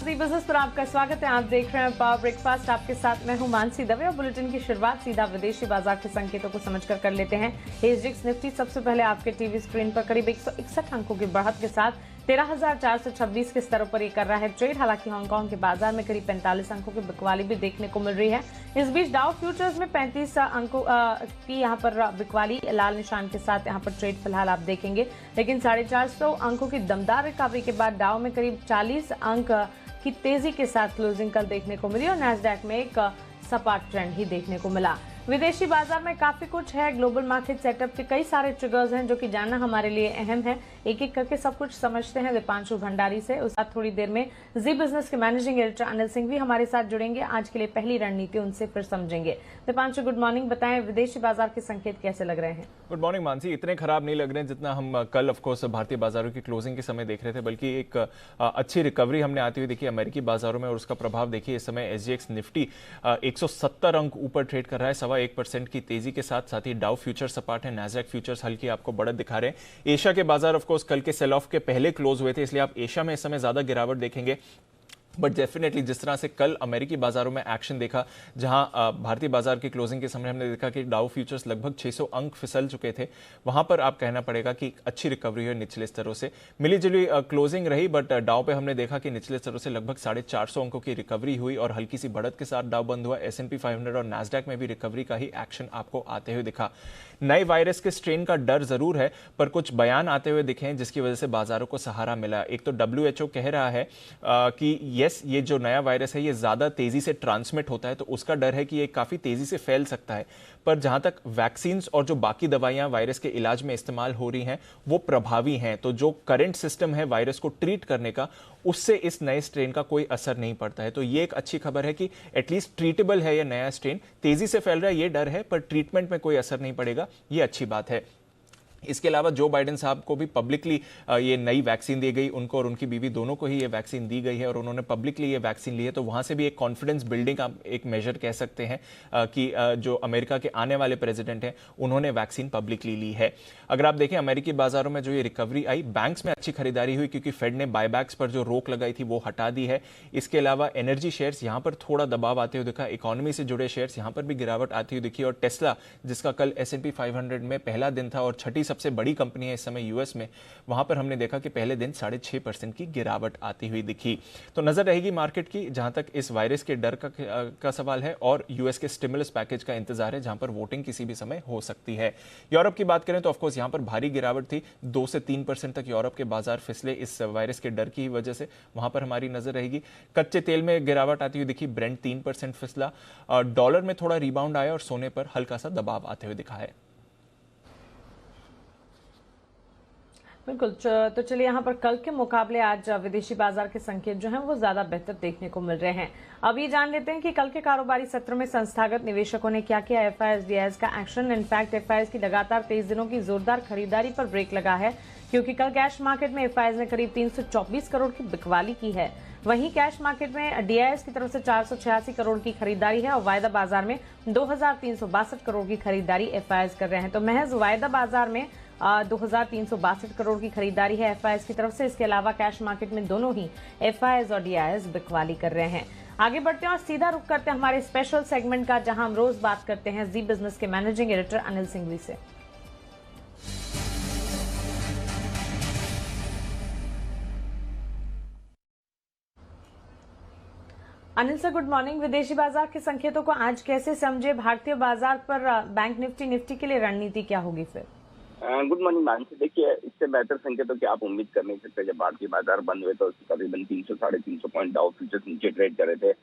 जी business पर आपका स्वागत है। आप देख रहे हैं पावर ब्रेकफास्ट। आपके साथ मैं हूं मानसी दवे और बुलेटिन की शुरुआत सीधा विदेशी बाजार के संकेतों को समझकर कर लेते हैं। एसजीएक्स निफ्टी सबसे पहले आपके टीवी स्क्रीन पर करीब 161 अंकों की बढ़त के साथ 13,426 के स्तरों पर ये कर रहा है ट्रेड। हालांकि हांगकांग के बाजार में करीब 45 अंकों की बिकवाली भी देखने को मिल रही है। इस बीच डाउ फ्यूचर्स में 35 अंकों की यहाँ पर बिकवाली लाल निशान के साथ यहाँ पर ट्रेड फिलहाल आप देखेंगे, लेकिन 450 अंकों की दमदार रिकवरी के बाद डाउ में करीब 40 अंक की तेजी के साथ क्लोजिंग कल देखने को मिली और नैस्डैक में एक सपाट ट्रेंड ही देखने को मिला। विदेशी बाजार में काफी कुछ है। ग्लोबल मार्केट सेटअप के कई सारे ट्रिगर्स हैं जो कि जानना हमारे लिए अहम है। एक एक करके सब कुछ समझते हैं दीपांशु भंडारी से। उस साथ थोड़ी देर में जी बिजनेस के मैनेजिंग एडिटर अनिल सिंह भी हमारे साथ जुड़ेंगे। आज के लिए पहली रणनीति उनसे फिर समझेंगे। Deepanshu, good morning. बताएं विदेशी बाजार के संकेत कैसे लग रहे हैं? Good morning Mansi. इतने खराब नहीं लग रहे हैं जितना हम कल ऑफकोर्स भारतीय बाजारों की क्लोजिंग के समय देख रहे थे, बल्कि एक अच्छी रिकवरी हमने आती हुई देखी अमेरिकी बाजारों में और उसका प्रभाव देखिए इस समय एसजीएक्स निफ्टी 170 अंक ऊपर ट्रेड कर रहा है 1.25% की तेजी के साथ। साथ ही डाउ फ्यूचर सपाट है, नैस्डैक फ्यूचर्स हल्की आपको बढ़त दिखा रहे हैं। एशिया के बाजार ऑफकोर्स कल के सेल ऑफ के पहले क्लोज हुए थे, इसलिए आप एशिया में इस समय ज्यादा गिरावट देखेंगे। बट डेफिनेटली जिस तरह से कल अमेरिकी बाजारों में एक्शन देखा, जहां भारतीय बाजार की क्लोजिंग के समय हमने देखा कि डाउ फ्यूचर्स लगभग 600 अंक फिसल चुके थे, वहां पर आप कहना पड़ेगा कि अच्छी रिकवरी है निचले स्तरों से। मिली जुली क्लोजिंग रही, बट डाउ पे हमने देखा कि निचले स्तरों से लगभग 450 अंकों की रिकवरी हुई और हल्की सी बढ़त के साथ डाउ बंद हुआ। S&P 500 और नैस्डैक में भी रिकवरी का ही एक्शन आपको आते हुए दिखा। नए वायरस के स्ट्रेन का डर जरूर है, पर कुछ बयान आते हुए दिखे हैं जिसकी वजह से बाजारों को सहारा मिला। एक तो WHO कह रहा है कि यस, ये जो नया वायरस है ये ज्यादा तेजी से ट्रांसमिट होता है, तो उसका डर है कि ये काफी तेजी से फैल सकता है। पर जहां तक वैक्सीन और जो बाकी दवाइयां वायरस के इलाज में इस्तेमाल हो रही हैं वो प्रभावी हैं, तो जो करंट सिस्टम है वायरस को ट्रीट करने का, उससे इस नए स्ट्रेन का कोई असर नहीं पड़ता है। तो ये एक अच्छी खबर है कि एटलीस्ट ट्रीटेबल है। यह नया स्ट्रेन तेजी से फैल रहा है, ये डर है, पर ट्रीटमेंट में कोई असर नहीं पड़ेगा, ये अच्छी बात है। इसके अलावा जो बाइडेन साहब को भी पब्लिकली ये नई वैक्सीन दी गई, उनको और उनकी बीवी दोनों को ही ये वैक्सीन दी गई है और उन्होंने पब्लिकली ये वैक्सीन ली है, तो वहां से भी एक कॉन्फिडेंस बिल्डिंग आप एक मेजर कह सकते हैं कि जो अमेरिका के आने वाले प्रेसिडेंट हैं उन्होंने वैक्सीन पब्लिकली ली है। अगर आप देखें अमेरिकी बाजारों में जो ये रिकवरी आई, बैंक्स में अच्छी खरीदारी हुई क्योंकि फेड ने बायबैक्स पर जो रोक लगाई थी वो हटा दी है। इसके अलावा एनर्जी शेयर्स यहां पर थोड़ा दबाव आते हुए दिखा, इकोनॉमी से जुड़े शेयर्स यहां पर भी गिरावट आती हुई दिखी और टेस्ला, जिसका कल S&P 500 में पहला दिन था और छठी सबसे बड़ी कंपनी इस समय यूएस में, वहां पर हमने देखा कि पहले दिन 6.5% की गिरावट आती हुई दिखी। तो नजर रहेगी मार्केट की जहां तक इस वायरस के डर का सवाल है और यूएस के स्टिमुलस पैकेज का इंतजार है, जहां पर वोटिंग किसी भी समय हो सकती है। यूरोप की बात करें तो ऑफकोर्स यहां पर भारी गिरावट थी, 2 से 3% तक यूरोप के बाजार फिसले इस वायरस के डर की वजह से, वहां पर हमारी नजर रहेगी। कच्चे तेल में गिरावट आती हुई दिखी, ब्रेंट 3% फिसला, डॉलर में थोड़ा रिबाउंड आया और सोने पर हल्का सा दबाव आते हुए दिखा है। बिल्कुल, तो चलिए यहाँ पर कल के मुकाबले आज विदेशी बाजार के संकेत जो हैं वो ज्यादा बेहतर देखने को मिल रहे हैं। अब ये जान लेते हैं कि कल के कारोबारी सत्र में संस्थागत निवेशकों ने क्या किया। FIS DIS का एक्शन। इनफैक्ट FIS की लगातार 23 दिनों की जोरदार खरीदारी पर ब्रेक लगा है, क्योंकि कल कैश मार्केट में FIS ने करीब 324 करोड़ की बिकवाली की है। वहीं कैश मार्केट में DIS की तरफ से 486 करोड़ की खरीदारी है और वायदा बाजार में 2362 करोड़ की खरीदारी FIS कर रहे हैं। तो महज वायदा बाजार में 2362 करोड़ की खरीदारी है FIS की तरफ से। इसके अलावा कैश मार्केट में दोनों ही FIS और DIS बिकवाली कर रहे हैं। आगे बढ़ते हैं और सीधा रुख करते हैं हमारे स्पेशल सेगमेंट का, जहां हम रोज बात करते हैं जी बिजनेस के मैनेजिंग एडिटर अनिल सिंघवी से। Anil sir, good morning. विदेशी बाजार के संकेतों को आज कैसे समझे? भारतीय बाजार पर बैंक निफ्टी के लिए रणनीति क्या होगी फिर? Good morning Mansi. देखिए, इससे बेहतर संकेतों की आप उम्मीद कर नहीं सकते। जब भारतीय बाजार बंद हुए तो करीबन 300 साढ़े 300 पॉइंट डाउ फ्यूचर्स नीचे ट्रेड कर रहे थे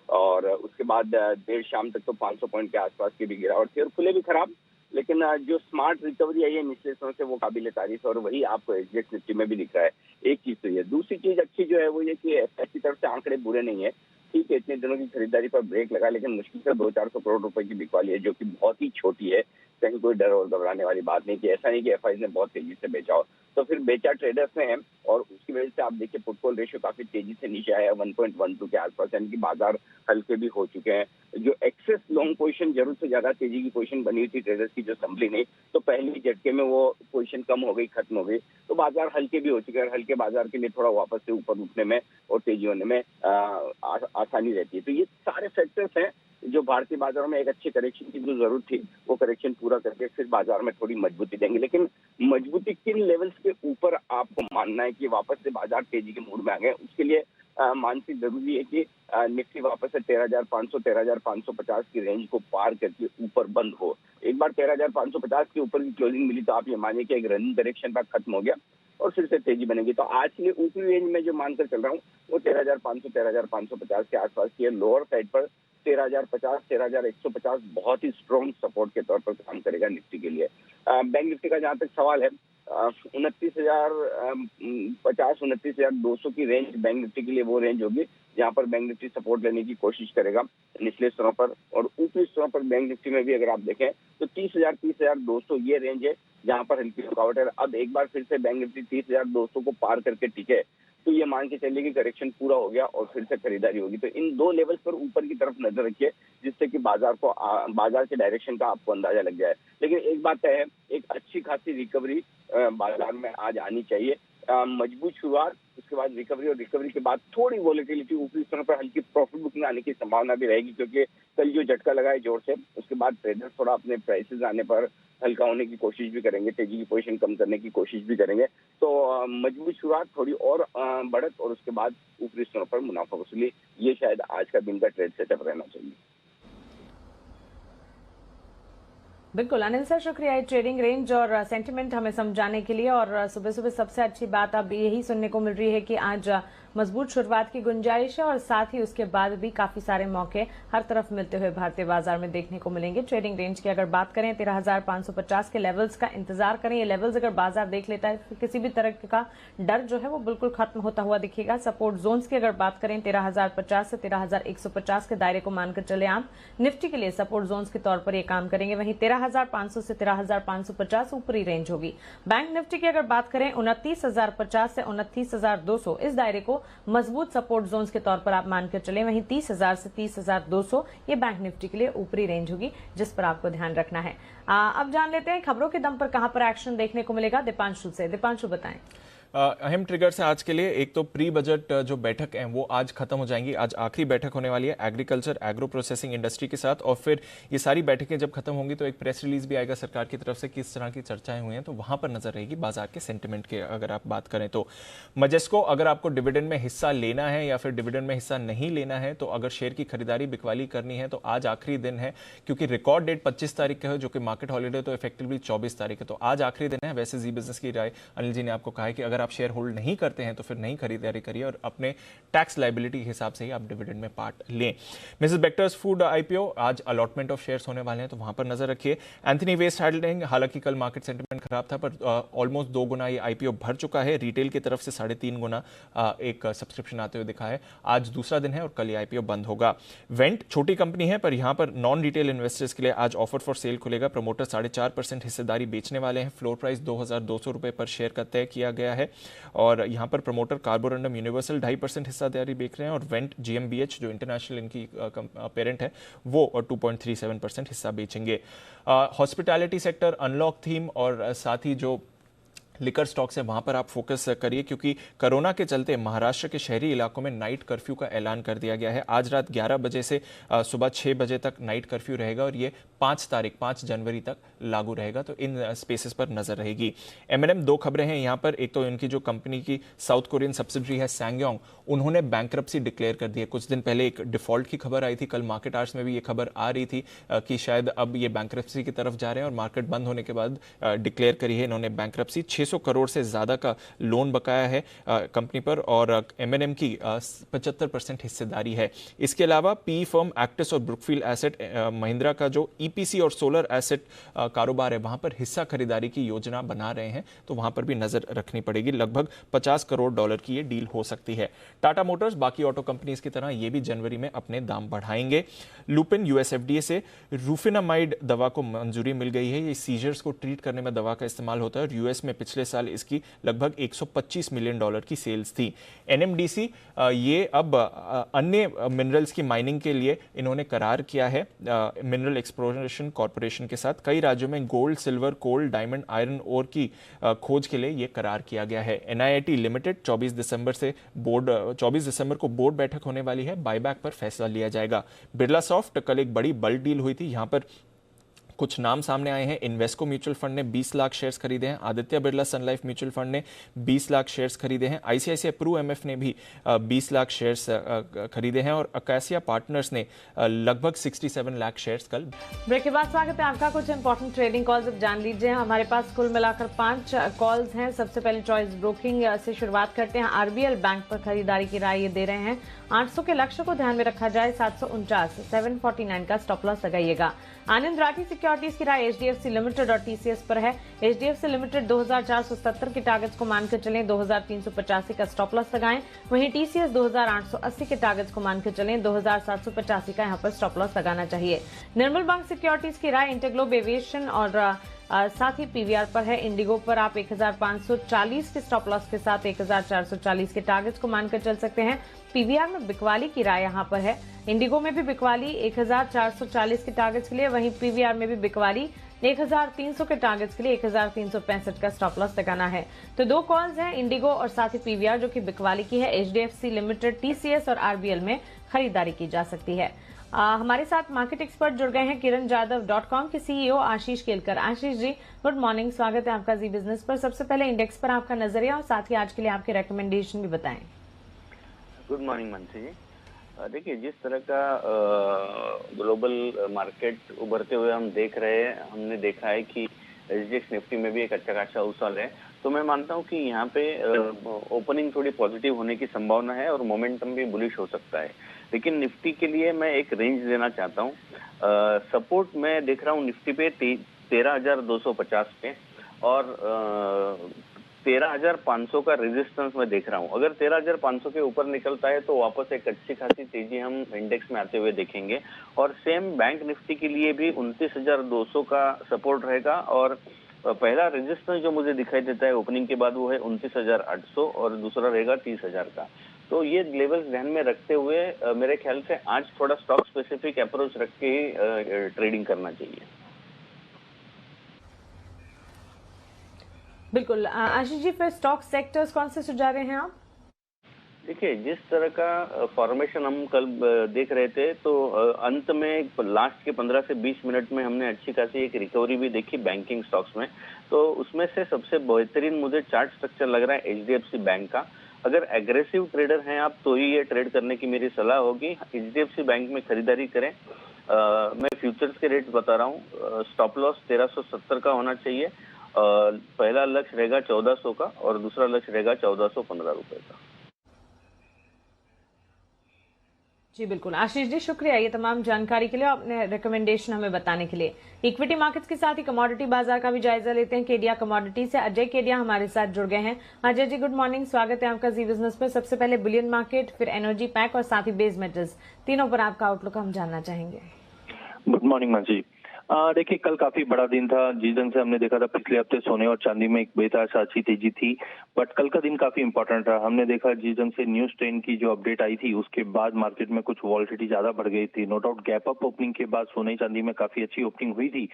और उसके बाद देर शाम तक तो 500 पॉइंट के आसपास की भी गिरावट थी और खुले भी खराब। लेकिन जो स्मार्ट रिकवरी आई है निचले स्तरों से वो काबिल तारीफ है और वही आपको एसजीएक्स निफ्टी में भी दिख रहा है। एक चीज तो ये, दूसरी चीज अच्छी जो है वो ये कि एफआईएस की तरफ से आंकड़े बुरे नहीं है। ठीक है, इतने दिनों की खरीदारी पर ब्रेक लगा, लेकिन मुश्किल से 200-400 करोड़ रुपए की बिकवाली है, जो कि बहुत ही छोटी है। कहीं कोई डर और घबराने वाली बात नहीं कि ऐसा नहीं कि एफआईएस ने बहुत तेजी से बेचा हो, तो फिर बेचा ट्रेडर्स ने है और उसकी की वजह से आप देखिए पुटकॉल रेशियो काफी तेजी से नीचे आया, 1.12 के आसपास, यानी कि बाजार हल्के भी हो चुके हैं। जो एक्सेस लॉन्ग पोजीशन जरूर से ज्यादा तेजी की पोजीशन बनी हुई थी ट्रेडर्स की, जो संभली नहीं, तो पहले झटके में वो पोजीशन कम हो गई, खत्म हो गई, तो बाजार हल्के भी हो चुके हैं। और हल्के बाजार के लिए थोड़ा वापस से ऊपर उठने में और तेजी होने में आसानी रहती है। तो ये सारे फैक्टर्स हैं जो भारतीय बाजारों में एक अच्छी करेक्शन की जो जरूरत थी, वो करेक्शन पूरा करके फिर बाजार में थोड़ी मजबूती देंगे। लेकिन मजबूती किन लेवल्स के ऊपर आपको मानना है कि वापस से बाजार तेजी के मूड में आ गए, उसके लिए मानसिक जरूरी है कि निफ्टी वापस से 13,500 13,550 की रेंज को पार करके ऊपर बंद हो। एक बार 13,550 के ऊपर की क्लोजिंग मिली तो आप ये मानिए कि एक रनिंग डायरेक्शन का खत्म हो गया और फिर से तेजी बनेगी। तो आज के लिए ऊपरी रेंज में जो मानकर चल रहा हूँ वो 13,500 13,550 के आसपास की है। लोअर साइड पर 13,050 13,150 बहुत ही स्ट्रॉन्ग सपोर्ट के तौर पर काम करेगा निफ्टी के लिए। बैंक निफ्टी का जहां तक सवाल है, 29,050 29,200 की रेंज बैंक निफ्टी के लिए वो रेंज होगी जहां पर बैंक निफ्टी सपोर्ट लेने की कोशिश करेगा निचले स्तरों पर। और ऊपरी स्तरों पर बैंक निफ्टी में भी अगर आप देखें तो 30,000 30,200 ये रेंज है जहां पर हल्की रुकावट है। अब एक बार फिर से बैंक निफ्टी 30,200 को पार करके टिके तो ये मान के चलिए कि करेक्शन पूरा हो गया और फिर से खरीदारी होगी। तो इन दो लेवल्स पर ऊपर की तरफ नजर रखिए जिससे कि बाजार के डायरेक्शन का आपको अंदाजा लग जाए। लेकिन एक बात है, एक अच्छी खासी रिकवरी बाजार में आज आनी चाहिए। मजबूत शुरुआत, उसके बाद रिकवरी, और रिकवरी के बाद थोड़ी वॉलेटिलिटी, ऊपरी स्तरों पर हल्की प्रॉफिट बुकिंग आने की संभावना भी रहेगी, क्योंकि कल जो झटका लगा है जोर से, उसके बाद ट्रेडर्स थोड़ा अपने प्राइसेस आने पर हल्का होने की कोशिश भी करेंगे, तेजी की पोजीशन कम करने की कोशिश भी करेंगे। तो मजबूत शुरुआत, थोड़ी और बढ़त, और उसके बाद ऊपरी स्तरों पर मुनाफा वसूली, ये शायद आज का दिन का ट्रेड सेटअप रहना चाहिए। बिल्कुल अनिल सर, शुक्रिया ट्रेडिंग रेंज और सेंटिमेंट हमें समझाने के लिए। और सुबह सुबह सबसे अच्छी बात अब यही सुनने को मिल रही है कि आज मजबूत शुरुआत की गुंजाइश है और साथ ही उसके बाद भी काफी सारे मौके हर तरफ मिलते हुए भारतीय बाजार में देखने को मिलेंगे। ट्रेडिंग रेंज की अगर बात करें 13,550 के लेवल्स का इंतजार करें। ये लेवल्स अगर बाजार देख लेता है तो किसी भी तरह का डर जो है वो बिल्कुल खत्म होता हुआ दिखेगा। सपोर्ट जोन्स की अगर बात करें 13,050 से 13,150 के दायरे को मानकर चले आप। निफ्टी के लिए सपोर्ट जोन्स के तौर पर ये काम करेंगे। वहीं 13,500 से 13,550 ऊपरी रेंज होगी। बैंक निफ्टी की अगर बात करें 29,050 से 29,200 इस दायरे को मजबूत सपोर्ट जोन्स के तौर पर आप मानकर चले। वहीं 30,000 से 30,200 ये बैंक निफ्टी के लिए ऊपरी रेंज होगी जिस पर आपको ध्यान रखना है। अब जान लेते हैं खबरों के दम पर कहां पर एक्शन देखने को मिलेगा दीपांशु से। दीपांशु बताएं। अहम ट्रिगर्स है आज के लिए। एक तो प्री बजट जो बैठक है वो आज खत्म हो जाएंगी। आज आखिरी बैठक होने वाली है एग्रीकल्चर एग्रो प्रोसेसिंग इंडस्ट्री के साथ, और फिर ये सारी बैठकें जब खत्म होंगी तो एक प्रेस रिलीज भी आएगा सरकार की तरफ से किस तरह की चर्चाएं हुई हैं, तो वहां पर नजर रहेगी बाजार के सेंटिमेंट के। अगर आप बात करें तो मजेस्को, अगर आपको डिविडेंड में हिस्सा लेना है या फिर डिविडेंड में हिस्सा नहीं लेना है, तो अगर शेयर की खरीदारी बिकवाली करनी है तो आज आखिरी दिन है, क्योंकि रिकॉर्ड डेट 25 तारीख का है जो कि मार्केट हॉलीडे, तो इफेक्टिवली 24 तारीख है, तो आज आखिरी दिन है। वैसे जी बिजनेस की राय अनिल जी ने आपको कहा है कि अगर आप शेयर होल्ड नहीं करते हैं तो फिर नहीं खरीदारी करिए और अपने टैक्स लायबिलिटी के हिसाब से ही आप डिविडेंड में पार्ट लें। मिसेस बेक्टर्स फूड आईपीओ, आज अलॉटमेंट ऑफ शेयर्स होने वाले हैं तो वहां पर नजर रखिए। एंथनी वेस्ट हैंडलिंग, हालांकि कल मार्केट सेंटिमेंट खराब था पर ऑलमोस्ट 2 गुना ये आईपीओ भर चुका है। रिटेल की तरफ से 3.5 गुना एक सब्सक्रिप्शन आते हुए दिखा है। आज दूसरा दिन है और कल ये आईपीओ बंद होगा। वेंट छोटी कंपनी है पर यहां पर नॉन रिटेल इन्वेस्टर्स के लिए आज ऑफर फॉर सेल खुलेगा। प्रमोटर 4.5% हिस्सेदारी बेचने वाले हैं। फ्लोर प्राइस 2,200 रुपए पर शेयर का तय किया गया है और यहां पर प्रमोटर कार्बोरंडम यूनिवर्सल 2.5% हिस्सेदारी बेच रहे हैं और वेंट जीएमबीएच जो इंटरनेशनल इनकी पेरेंट है वो 2.37% हिस्सा बेचेंगे। हॉस्पिटैलिटी सेक्टर अनलॉक थीम और साथ ही जो लिकर स्टॉक्स है वहां पर आप फोकस करिए, क्योंकि कोरोना के चलते महाराष्ट्र के शहरी इलाकों में नाइट कर्फ्यू का ऐलान कर दिया गया है। आज रात 11 बजे से सुबह 6 बजे तक नाइट कर्फ्यू रहेगा और ये 5 जनवरी तक लागू रहेगा, तो इन स्पेसेस पर नजर रहेगी। M&M 2 खबरें हैं यहाँ पर। एक तो इनकी जो कंपनी की साउथ कोरियन सब्सिडरी है सैंगयोंग, उन्होंने बैंक्रप्सी डिक्लेयर कर दी है। कुछ दिन पहले एक डिफॉल्ट की खबर आई थी, कल मार्केट आवर्स में भी ये खबर आ रही थी कि शायद अब ये बैंक्रप्सी की तरफ जा रहे हैं और मार्केट बंद होने के बाद डिक्लेयर करी है इन्होंने बैंक्रप्सी। 600 करोड़ से ज्यादा का लोन बकाया है कंपनी पर और M&M की 75% हिस्सेदारी है। इसके अलावा पी फर्म एक्टिस और ब्रुकफील्ड एसेट महिंद्रा का जो ईपीसी और सोलर एसेट कारोबार है वहां पर हिस्सा खरीदारी की योजना बना रहे हैं, तो वहां पर भी नजर रखनी पड़ेगी। लगभग $50 करोड़ की ये डील हो सकती है। टाटा मोटर्स बाकी ऑटो कंपनीज की तरह ये भी जनवरी में अपने दाम बढ़ाएंगे। लुपिन यूएसएफडीए से रूफिनामाइड दवा को मंजूरी मिल गई है। ये सीजर्स को ट्रीट करने में दवा का इस्तेमाल होता है और यूएस में पिछले पिछले साल इसकी लगभग $125 मिलियन की सेल्स थी। NMDC ये अब अन्य मिनरल्स की माइनिंग के लिए इन्होंने करार किया है मिनरल एक्सप्लोरेशन कॉरपोरेशन के साथ। कई राज्यों में गोल्ड, सिल्वर, कोल, डायमंड, आयरन ओर की खोज के लिए ये करार किया गया है। NIIT लिमिटेड 24 दिसंबर को बोर्ड बैठक होने वाली है। बायबैक पर फैसला लिया जाएगा। बिरला सॉफ्ट कल एक बड़ी बल्क डील हुई थी। यहां पर कुछ नाम सामने आए हैं। इन्वेस्को म्यूचुअल फंड ने 20 लाख शेयर्स खरीदे हैं। आदित्य बिरला सन लाइफ म्यूचुअल फंड ने 20 लाख शेयर्स खरीदे हैं। ICICI प्रू MF ने भी 20 लाख शेयर्स खरीदे हैं और अकासिया पार्टनर्स ने लगभग 67 लाख शेयर्स कल। ब्रेक के बाद स्वागत है आपका। कुछ इंपॉर्टेंट ट्रेडिंग कॉल्स अब जान लीजिए। हमारे पास कुल मिलाकर 5 कॉल्स हैं। सबसे पहले चॉइस ब्रोकिंग से शुरुआत करते हैं। RBL बैंक पर खरीदारी की राय ये दे रहे हैं। 800 के लक्ष्य को ध्यान में रखा जाए। 749 का स्टॉप लॉस लगाइएगा। आनंद राठी सिक्योरिटीज की राय HDFC लिमिटेड और TCS पर है। HDFC लिमिटेड 2470 के टारगेट्स को मानकर चलें। 2385 का स्टॉप लॉस लगाएं। वहीं TCS 2880 के टारगेट्स को मानकर चलें। 2785 का यहां पर स्टॉप लॉस लगाना चाहिए। निर्मल बैंक सिक्योरिटीज की राय इंटेग्लोब एविएशन और साथ ही PVR पर है। इंडिगो पर आप 1540 के स्टॉप लॉस के साथ 1440 के टारगेट्स को मानकर चल सकते हैं। PVR में बिकवाली की राय यहां पर है। इंडिगो में भी बिकवाली 1440 के टारगेट्स के लिए, वहीं PVR में भी बिकवाली 1300 के टारगेट्स के लिए 1365 का स्टॉप लॉस लगाना है। तो 2 कॉल्स हैं, इंडिगो और साथ ही PVR जो कि बिकवाली की है। HDFC लिमिटेड, TCS और RBL में खरीदारी की जा सकती है। हमारे साथ मार्केट एक्सपर्ट जुड़ गए हैं किरण जाधव .com के CEO आशीष केलकर। आशीष जी, गुड मॉर्निंग, स्वागत है आपका जी बिजनेस पर। सबसे पहले इंडेक्स पर आपका नजरिया और साथ ही आज के लिए आपके रेकमेंडेशन भी बताएं। गुड मॉर्निंग मानसी जी। देखिए, जिस तरह का ग्लोबल मार्केट उभरते हुए हम देख रहे हैं, हमने देखा है कि SGX निफ्टी में भी एक अच्छा खासा उछाल है। तो मैं मानता हूं कि यहाँ पे ओपनिंग थोड़ी पॉजिटिव होने की संभावना है और मोमेंटम भी बुलिश हो सकता है। लेकिन निफ्टी के लिए मैं एक रेंज देना चाहता हूँ। सपोर्ट मैं देख रहा हूँ निफ्टी पे 13,250 पे और 13,500 का रेजिस्टेंस मैं देख रहा हूँ। अगर 13,500 के ऊपर निकलता है तो वापस एक अच्छी खासी तेजी हम इंडेक्स में आते हुए देखेंगे। और सेम बैंक निफ्टी के लिए भी 29,200 का सपोर्ट रहेगा और पहला रेजिस्टेंस जो मुझे दिखाई देता है ओपनिंग के बाद वो है 29,800 और दूसरा रहेगा 30,000 का। तो ये लेवल्स ध्यान में रखते हुए मेरे ख्याल से आज थोड़ा स्टॉक स्पेसिफिक अप्रोच रख के ही ट्रेडिंग करना चाहिए। बिल्कुल। आशीष जी, फिर स्टॉक सेक्टर्स कौन से सुझा रहे हैं आप? देखिए, जिस तरह का फॉर्मेशन हम कल देख रहे थे तो अंत में लास्ट के 15 से 20 मिनट में हमने अच्छी खासी एक रिकवरी भी देखी बैंकिंग स्टॉक्स में। तो उसमें से सबसे बेहतरीन मुझे चार्ट स्ट्रक्चर लग रहा है HDFC बैंक का। अगर एग्रेसिव ट्रेडर हैं आप तो ही ये ट्रेड करने की मेरी सलाह होगी। HDFC बैंक में खरीदारी करें। मैं फ्यूचर्स के रेट्स बता रहा हूँ। स्टॉप लॉस 1370 का होना चाहिए। पहला लक्ष्य रहेगा 1400 का और दूसरा लक्ष्य रहेगा 1415 रुपए का। जी बिल्कुल आशीष जी, शुक्रिया ये तमाम जानकारी के लिए और अपने रिकमेंडेशन हमें बताने के लिए। इक्विटी मार्केट्स के साथ ही कमोडिटी बाजार का भी जायजा लेते हैं। केडिया कमोडिटी से अजय केडिया हमारे साथ जुड़ गए हैं। अजय जी, गुड मॉर्निंग, स्वागत है आपका जी बिजनेस पर। सबसे पहले बुलियन मार्केट, फिर एनर्जी पैक और साथ ही बेस मेटल्स, तीनों पर आपका आउटलुक हम जानना चाहेंगे। Good morning Mansi. देखिए, कल काफी बड़ा दिन था। जिस दिन से हमने देखा था पिछले हफ्ते सोने और चांदी में एक बेतहाशा अच्छी तेजी थी, बट कल का दिन काफी इंपॉर्टेंट रहा। हमने देखा जिस दिन से न्यूज ट्रेन की जो अपडेट आई थी उसके बाद मार्केट में कुछ वॉलिटिलिटी ज्यादा बढ़ गई थी। No doubt gap up opening के बाद सोने चांदी में काफी अच्छी ओपनिंग हुई थी,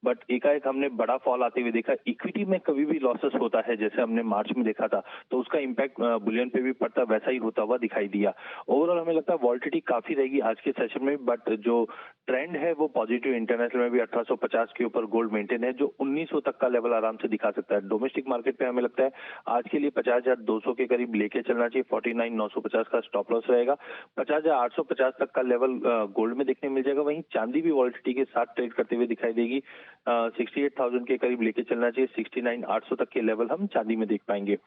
बट एकाएक हमने बड़ा फॉल आते हुए देखा। इक्विटी में कभी भी लॉसेस होता है, जैसे हमने मार्च में देखा था, तो उसका इम्पैक्ट बुलियन पे भी पड़ता, वैसा ही होता हुआ दिखाई दिया। ओवरऑल हमें लगता है वॉलिटिलिटी काफी रहेगी आज के सेशन में, बट जो ट्रेंड है वो पॉजिटिव। इंटरनेशनल में भी 1850 के ऊपर गोल्ड मेंटेन है, जो 1900 तक का लेवल आराम से दिखा सकता है। डोमेस्टिक मार्केट पे हमें लगता है आज के लिए 50,200 के करीब लेके चलना चाहिए। 49,950 का स्टॉप लॉस रहेगा। 50,850 तक का लेवल गोल्ड में देखने मिल जाएगा। वहीं चांदी भी वॉलिटिलिटी के साथ ट्रेड करते हुए दिखाई देगी। 68,000 के करीब लेके चलना चाहिए। 69,800 तक के लेवल हम चांदी में देख पाएंगे।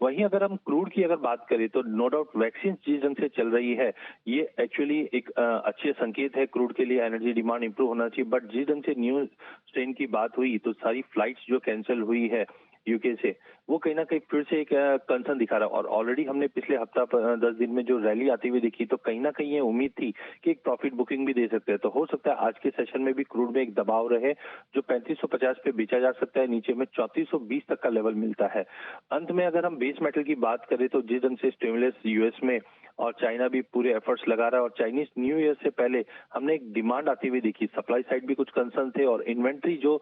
वहीं अगर हम क्रूड की अगर बात करें तो नो डाउट वैक्सीन जिस ढंग से चल रही है ये एक्चुअली एक अच्छे संकेत है क्रूड के लिए। एनर्जी डिमांड इंप्रूव होना चाहिए, बट जिस ढंग से न्यूज ट्रेन की बात हुई तो सारी फ्लाइट्स जो कैंसिल हुई है यूके से, वो कहीं ना कहीं फिर से एक कंसर्न दिखा रहा है। और ऑलरेडी हमने पिछले हफ्ता 10 दिन में जो रैली आती हुई देखी, तो कहीं ना कहीं ये उम्मीद थी कि एक प्रॉफिट बुकिंग भी दे सकते हैं। तो हो सकता है आज के सेशन में भी क्रूड में एक दबाव रहे, जो 3550 पे बेचा जा सकता है, नीचे में 3420 तक का लेवल मिलता है। अंत में अगर हम बेस मेटल की बात करें तो जिस ढंग से स्टिमुलस यूएस में और चाइना भी पूरे एफर्ट्स लगा रहा है, और चाइनीज न्यू ईयर से पहले हमने एक डिमांड आती हुई देखी, सप्लाई साइड भी कुछ कंसर्न थे, और इन्वेंट्री जो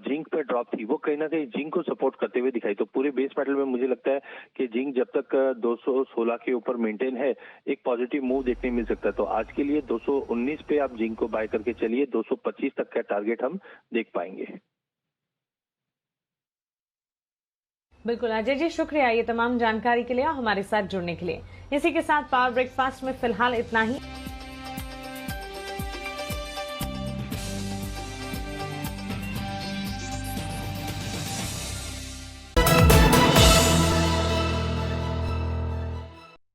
जिंक पे ड्रॉप थी वो कहीं ना कहीं जिंक को सपोर्ट करते हुए दिखाई। तो पूरे बेस मेटल में मुझे लगता है कि जिंक जब तक 216 के ऊपर मेंटेन है, एक पॉजिटिव मूव देखने मिल सकता है। तो आज के लिए 219 पे आप जिंक को बाय करके चलिए, 225 तक का टारगेट हम देख पाएंगे। बिल्कुल अजय जी, शुक्रिया ये तमाम जानकारी के लिए और हमारे साथ जुड़ने के लिए। इसी के साथ पावर ब्रेकफास्ट में फिलहाल इतना ही।